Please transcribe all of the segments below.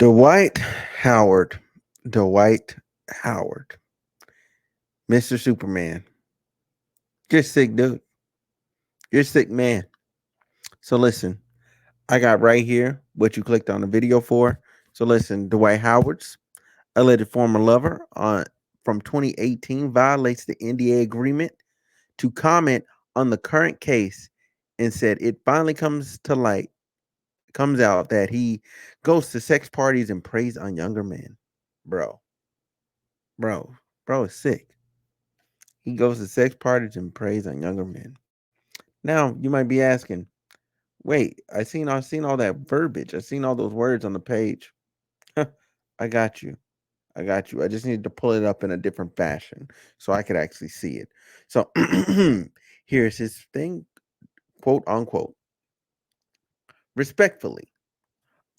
Dwight Howard. Dwight Howard. Mr. Superman. You're a sick dude. You're a sick man. So listen, I got right here what you clicked on the video for. So listen, Dwight Howard's alleged former lover on from 2018 violates the NDA agreement to comment on the current case and said it finally comes out that he goes to sex parties and preys on younger men. Bro, bro, bro is sick. He goes to sex parties and preys on younger men. Now you might be asking, wait, I seen all that verbiage. I seen all those words on the page. I got you. I got you. I just needed to pull it up in a different fashion so I could actually see it. So here's his thing, quote unquote. Respectfully,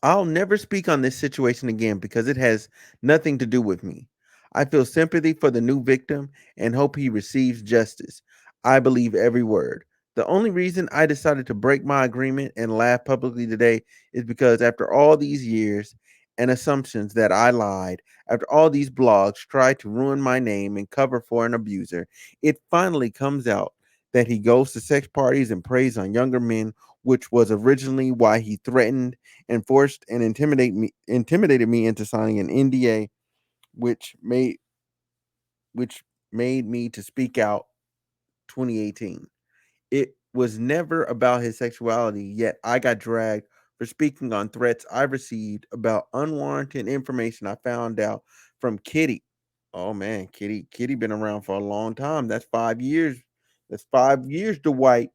I'll never speak on this situation again because it has nothing to do with me. I feel sympathy for the new victim and hope he receives justice. I believe every word. The only reason I decided to break my agreement and laugh publicly today is because after all these years and assumptions that I lied, after all these blogs tried to ruin my name and cover for an abuser, it finally comes out that he goes to sex parties and preys on younger men, which was originally why he threatened and forced and intimidated me into signing an NDA, which made which made me to speak out 2018. It was never about his sexuality, yet I got dragged for speaking on threats I received about unwarranted information I found out from Kitty. Oh man, Kitty been around for a long time. That's 5 years. That's 5 years, Dwight.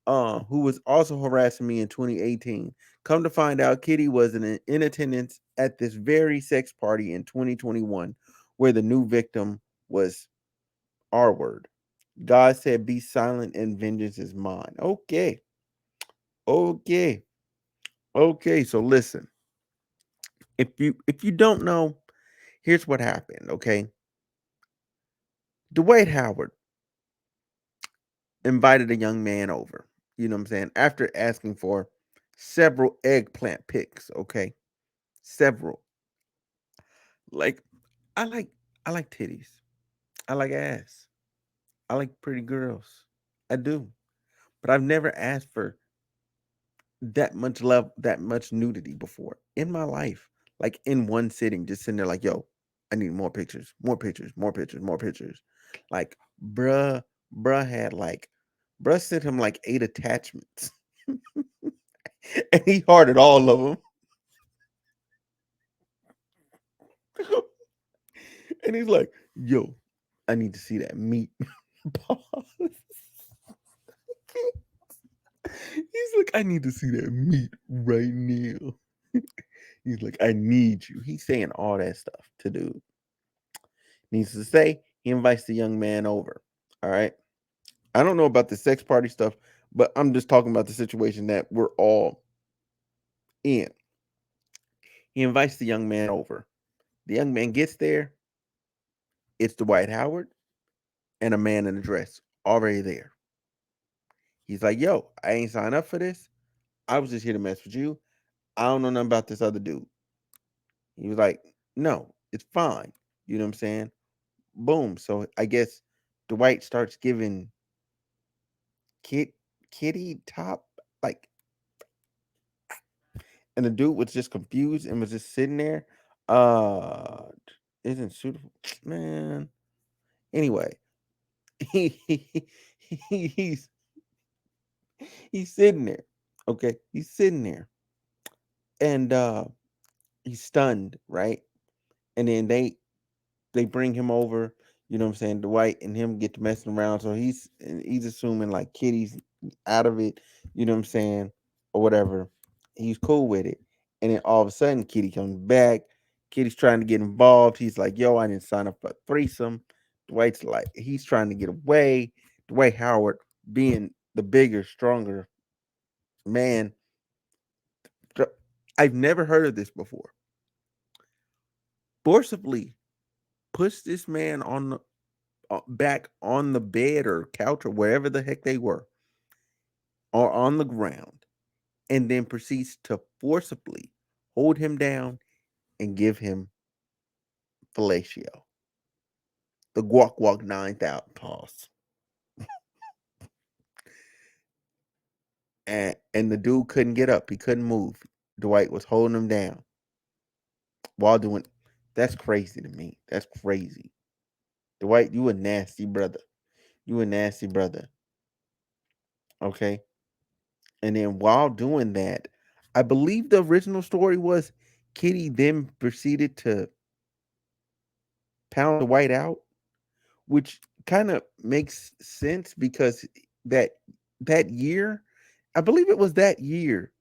Who was also harassing me in 2018. Come to find out, Kitty was in attendance at this very sex party in 2021, where the new victim was R word. God said, "Be silent, and vengeance is mine." Okay, okay, okay. So listen, if you don't know, here's what happened. Okay, Dwight Howard invited a young man over. You know what I'm saying? After asking for several eggplant pics. Okay, several. Like I like I like titties. I like ass. I like pretty girls. I do. But I've never asked for that much love, that much nudity before in my life. Like in one sitting, just sitting there like, yo, I need more pictures, more pictures, more pictures, more pictures. Like, bruh, bruh had like, bruh sent him like 8 attachments. And he hearted all of them. And he's like, yo, I need to see that meat. Pause. He's like, I need to see that meat right now. He's like, I need you. He's saying all that stuff to dude. Needs to say, he invites the young man over. All right. I don't know about the sex party stuff, but I'm just talking about the situation that we're all in. He invites the young man over. The young man gets there. It's Dwight Howard and a man in a dress already there. He's like, yo, I ain't signed up for this. I was just here to mess with you. I don't know nothing about this other dude. He was like, no, it's fine. You know what I'm saying? Boom. So I guess Dwight starts giving kid kitty top like, and the dude was just confused and was just sitting there. Uh isn't suitable, man. Anyway, he, he's he's sitting there. Okay, he's sitting there, and he's stunned, right? And then they bring him over. You know what I'm saying? Dwight and him get to messing around, so he's assuming like Kitty's out of it. You know what I'm saying, or whatever. He's cool with it, and then all of a sudden, Kitty comes back. Kitty's trying to get involved. He's like, "Yo, I didn't sign up for a threesome." Dwight's like, he's trying to get away. Dwight Howard, being the bigger, stronger man, I've never heard of this before. Forcibly puts this man on back on the bed or couch or wherever the heck they were, or on the ground, and then proceeds to forcibly hold him down and give him fellatio. The guac walk 9,000 pause. And the dude couldn't get up. He couldn't move. Dwight was holding him down while doing. That's crazy to me. That's crazy. Dwight, you a nasty brother. You a nasty brother. Okay. And then while doing that, I believe the original story was Kitty then proceeded to pound Dwight out, which kind of makes sense because that that year, I believe it was that year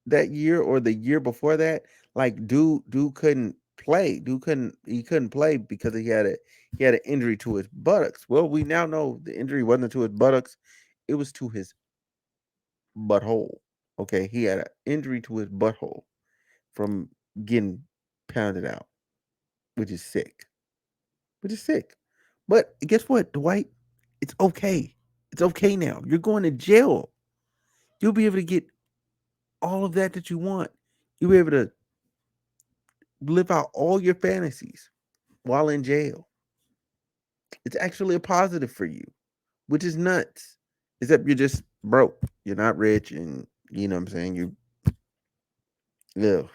or the year before that, like dude couldn't play. He couldn't play because he had an injury to his buttocks. Well, we now know the injury wasn't to his buttocks, it was to his butthole. Okay, he had an injury to his butthole from getting pounded out, which is sick. Which is sick. But guess what, Dwight? It's okay. It's okay now. You're going to jail. You'll be able to get all of that you want. You'll be able to live out all your fantasies while in jail. It's actually a positive for you, which is nuts. Except you're just broke. You're not rich, and you know what I'm saying. Ugh,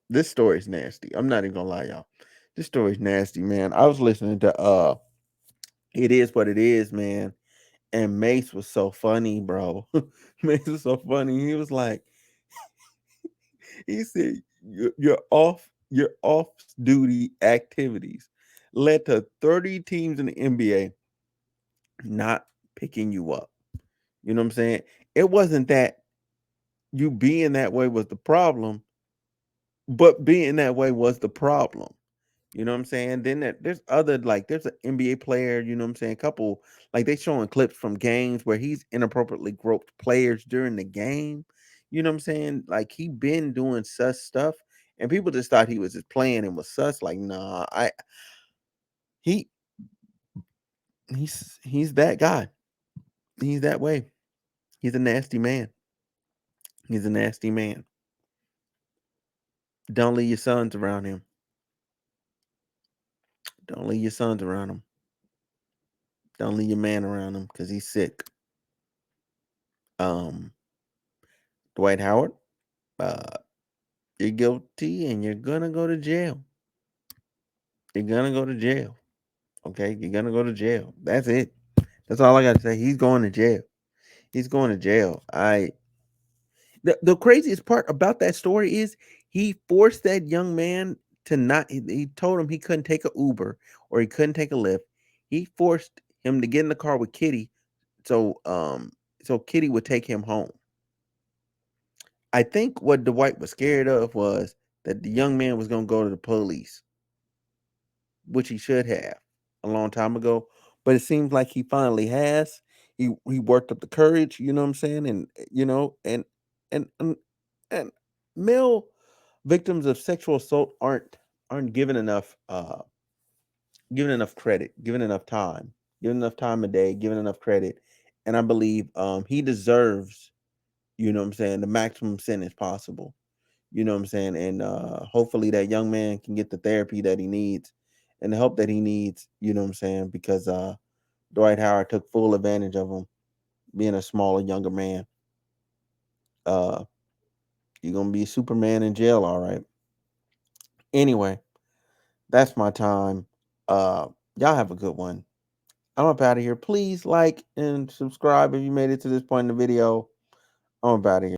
this story's nasty. I'm not even gonna lie, y'all. This story's nasty, man. I was listening to It Is What It Is, man, and Mace was so funny, bro. Mace was so funny. He was like, he said, your off duty activities led to 30 teams in the NBA not picking you up. You know what I'm saying? It wasn't that you being that way was the problem, but being that way was the problem. You know what I'm saying? Then there's other, like, there's an NBA player, you know what I'm saying? Couple, like, they showing clips from games where he's inappropriately groped players during the game. You know what I'm saying? Like, he been doing sus stuff, and people just thought he was just playing and was sus. Like, nah, he he's that guy. He's that way. He's a nasty man. He's a nasty man. Don't leave your sons around him. Don't leave your sons around him. Don't leave your man around him because he's sick. Um, Dwight Howard, uh, you're guilty and you're gonna go to jail. You're gonna go to jail. Okay, you're gonna go to jail. That's it. That's all I gotta say. He's going to jail. He's going to jail. The craziest part about that story is he forced that young man to not. He told him he couldn't take a Uber or he couldn't take a Lyft. He forced him to get in the car with Kitty, so so Kitty would take him home. I think what Dwight was scared of was that the young man was gonna go to the police, which he should have a long time ago. But it seems like he finally has. He worked up the courage, you know what I'm saying, and you know, and and, and male victims of sexual assault aren't given enough credit, given enough time a day, given enough credit, and I believe he deserves, you know what I'm saying, the maximum sentence possible. You know what I'm saying? And hopefully that young man can get the therapy that he needs and the help that he needs, you know what I'm saying? Because Dwight Howard took full advantage of him being a smaller, younger man. Uh you're gonna be Superman in jail, all right. Anyway, that's my time. Uh y'all have a good one. I'm up out of here. Please like and subscribe if you made it to this point in the video. I'm up out of here.